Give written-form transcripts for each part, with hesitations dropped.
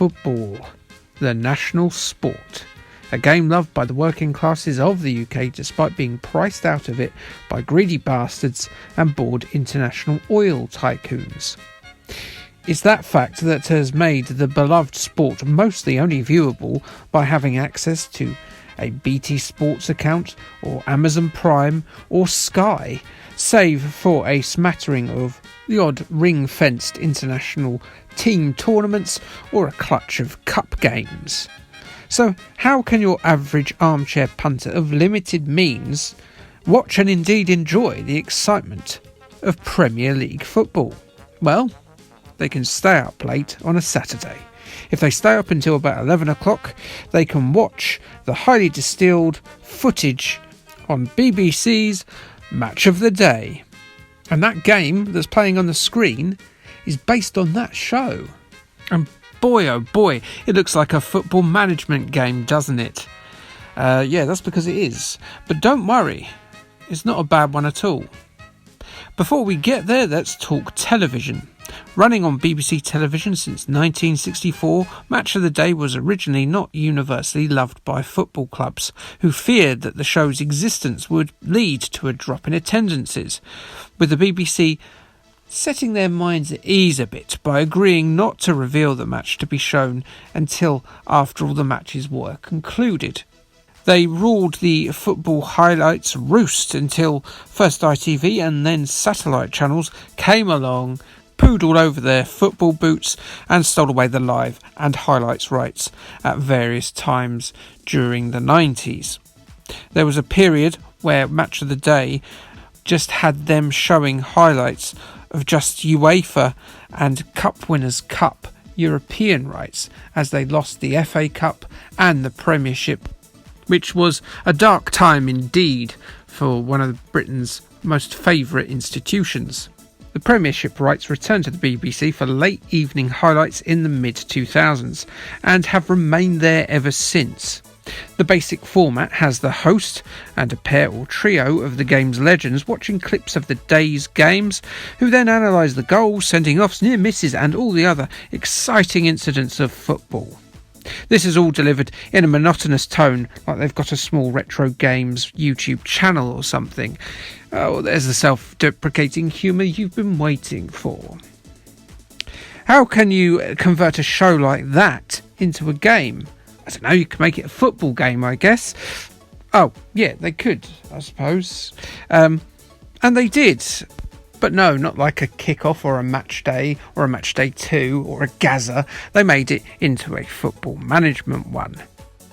football, the national sport. A game loved by the working classes of the UK despite being priced out of it by greedy bastards and bored international oil tycoons. It's that fact that has made the beloved sport mostly only viewable by having access to a BT Sports account or Amazon Prime or Sky, save for a smattering of the odd ring-fenced international team tournaments or a clutch of cup games. So how can your average armchair punter of limited means watch and indeed enjoy the excitement of Premier League football? Well, they can stay up late on a Saturday. If they stay up until about 11 o'clock, they can watch the highly distilled footage on BBC's Match of the Day. And that game that's playing on the screen is based on that show. And boy, oh boy, it looks like a football management game, doesn't it? Yeah, that's because it is. But don't worry, it's not a bad one at all. Before we get there, let's talk television. Running on BBC television since 1964, Match of the Day was originally not universally loved by football clubs, who feared that the show's existence would lead to a drop in attendances, with the BBC setting their minds at ease a bit by agreeing not to reveal the match to be shown until after all the matches were concluded. They ruled the football highlights roost until first ITV and then satellite channels came along, pooed all over their football boots and stole away the live and highlights rights at various times during the 90s. There was a period where Match of the Day just had them showing highlights of just UEFA and Cup Winners' Cup European rights as they lost the FA Cup and the Premiership, which was a dark time indeed for one of Britain's most favourite institutions. The Premiership rights returned to the BBC for late evening highlights in the mid-2000s and have remained there ever since. The basic format has the host and a pair or trio of the game's legends watching clips of the day's games, who then analyse the goals, sending-offs, near misses and all the other exciting incidents of football. This is all delivered in a monotonous tone, like they've got a small retro games YouTube channel or something. Oh, there's the self-deprecating humour you've been waiting for. How can you convert a show like that into a game? I don't know, you can make it a football game, I guess. Oh, yeah, they could, I suppose. And they did. But no, not like a kick-off or a match day or a match day 2 or a Gaza. They made it into a football management one.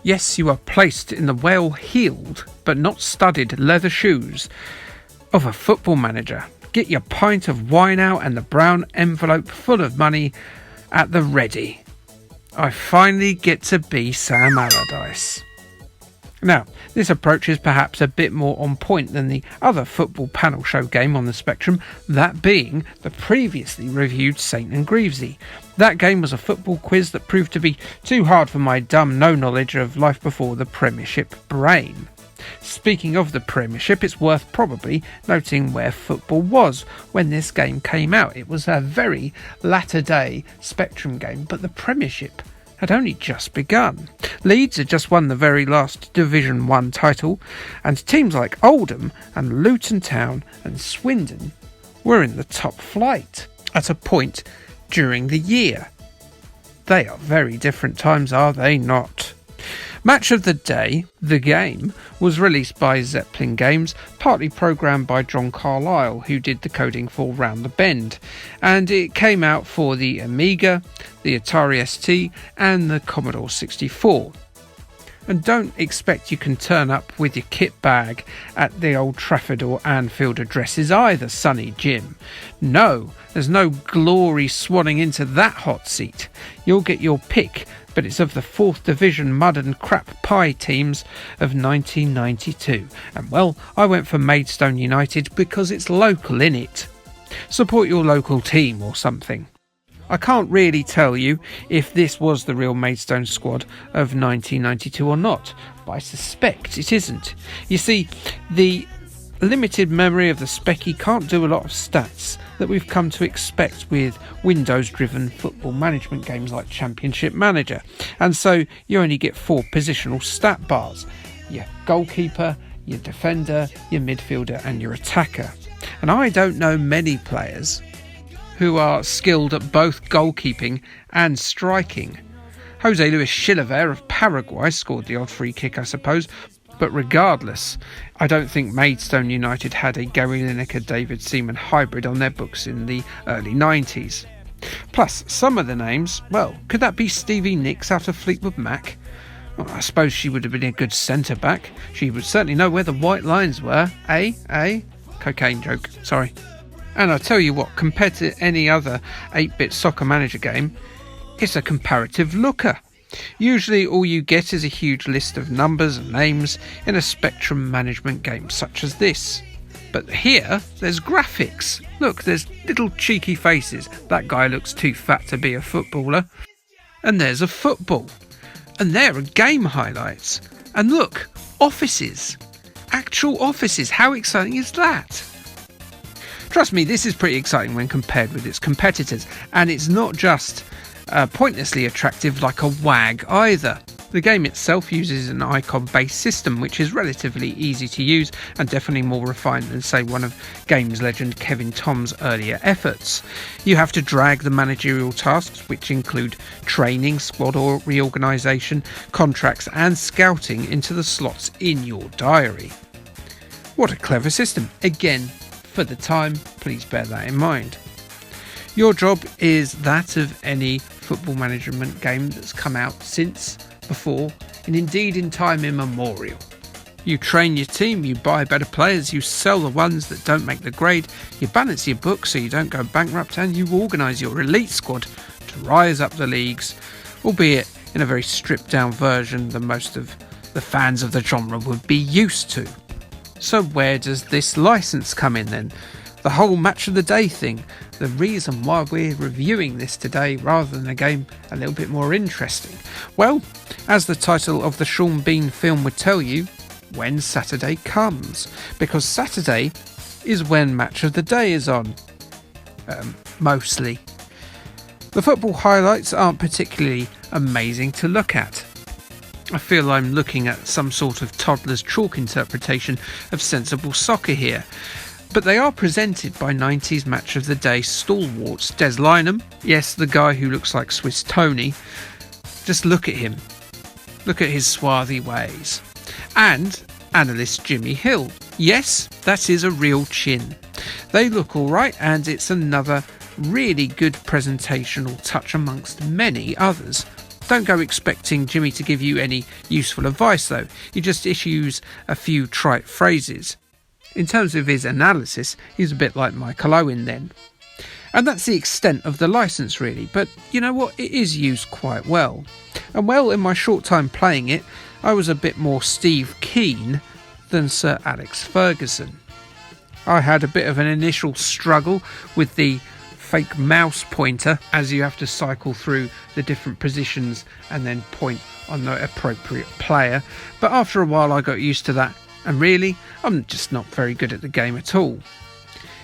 Yes, you are placed in the well-heeled but not studded leather shoes of a football manager. Get your pint of wine out and the brown envelope full of money at the ready. I finally get to be Sam Allardyce. Now, this approach is perhaps a bit more on point than the other football panel show game on the spectrum, that being the previously reviewed Saint and Greavesy. That game was a football quiz that proved to be too hard for my dumb no-knowledge of life before the Premiership brain. Speaking of the Premiership, it's worth probably noting where football was when this game came out. It was a very latter-day Spectrum game, but the Premiership had only just begun. Leeds had just won the very last Division 1 title, and teams like Oldham and Luton Town and Swindon were in the top flight at a point during the year. They are very different times, are they not? Match of the Day, the game, was released by Zeppelin Games, partly programmed by John Carlyle, who did the coding for Round the Bend, and it came out for the Amiga, the Atari ST and the Commodore 64. And don't expect you can turn up with your kit bag at the Old Trafford or Anfield addresses either, Sonny Jim. No, there's no glory swanning into that hot seat. You'll get your pick, but it's of the 4th Division mud and crap pie teams of 1992. And well, I went for Maidstone United because it's local, innit? Support your local team or something. I can't really tell you if this was the real Maidstone squad of 1992 or not, but I suspect it isn't. You see, the limited memory of the specky can't do a lot of stats that we've come to expect with Windows-driven football management games like Championship Manager, and so you only get 4 positional stat bars: your goalkeeper, your defender, your midfielder and your attacker. And I don't know many players who are skilled at both goalkeeping and striking. Jose Luis Chilavert of Paraguay scored the odd free kick, I suppose, but regardless, I don't think Maidstone United had a Gary Lineker-David Seaman hybrid on their books in the early 90s. Plus, some of the names, well, could that be Stevie Nicks out of Fleetwood Mac? Well, I suppose she would have been a good centre-back. She would certainly know where the white lines were. Cocaine joke, sorry. And I tell you what, compared to any other 8-bit soccer manager game, it's a comparative looker. Usually all you get is a huge list of numbers and names in a spectrum management game such as this. But here, there's graphics. Look, there's little cheeky faces. That guy looks too fat to be a footballer. And there's a football. And there are game highlights. And look, offices. Actual offices. How exciting is that? Trust me, this is pretty exciting when compared with its competitors. And it's not just pointlessly attractive like a WAG either. The game itself uses an icon-based system which is relatively easy to use and definitely more refined than, say, one of games legend Kevin Tom's earlier efforts. You have to drag the managerial tasks, which include training, squad or reorganisation, contracts and scouting, into the slots in your diary. What a clever system. Again, for the time, please bear that in mind. Your job is that of any football management game that's come out since, before, and indeed in time immemorial. You train your team, you buy better players, you sell the ones that don't make the grade, you balance your books so you don't go bankrupt, and you organise your elite squad to rise up the leagues, albeit in a very stripped down version than most of the fans of the genre would be used to. So where does this licence come in then? The whole match of the day thing. The reason why we're reviewing this today rather than a game a little bit more interesting. Well, as the title of the Sean Bean film would tell you, when Saturday comes. Because Saturday is when match of the day is on. Mostly. The football highlights aren't particularly amazing to look at. I feel I'm looking at some sort of toddler's chalk interpretation of sensible soccer here. But they are presented by 90s match of the day stalwarts Des Lynam, yes, the guy who looks like Swiss Tony. Just look at him. Look at his swarthy ways. And analyst Jimmy Hill. Yes, that is a real chin. They look alright, and it's another really good presentational touch amongst many others. Don't go expecting Jimmy to give you any useful advice though. He just issues a few trite phrases. In terms of his analysis, he's a bit like Michael Owen then. And that's the extent of the licence really, but you know what, it is used quite well. And well, in my short time playing it, I was a bit more Steve Keane than Sir Alex Ferguson. I had a bit of an initial struggle with the fake mouse pointer, as you have to cycle through the different positions and then point on the appropriate player, but after a while I got used to that. And really, I'm just not very good at the game at all.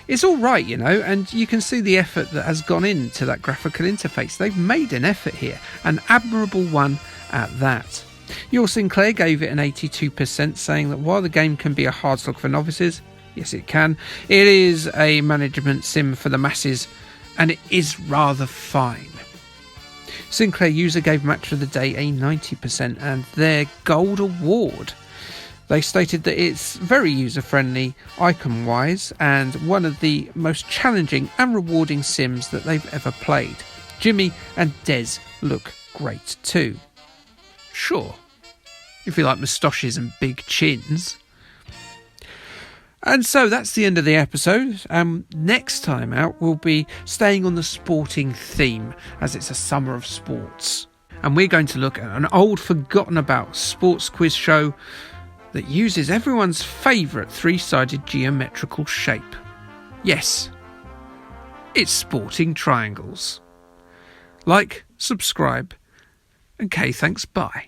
It's alright, you know, and you can see the effort that has gone into that graphical interface. They've made an effort here, an admirable one at that. Your Sinclair gave it an 82%, saying that while the game can be a hard slog for novices, yes it can, it is a management sim for the masses, and it is rather fine. Sinclair user gave Match of the Day a 90% and their gold award. They stated that it's very user-friendly, icon-wise, and one of the most challenging and rewarding sims that they've ever played. Jimmy and Des look great too. Sure, if you like moustaches and big chins. And so that's the end of the episode. Next time out we'll be staying on the sporting theme, as it's a summer of sports. And we're going to look at an old forgotten about sports quiz show that uses everyone's favourite three-sided geometrical shape. Yes, it's Sporting Triangles. Like, subscribe, and thanks, bye.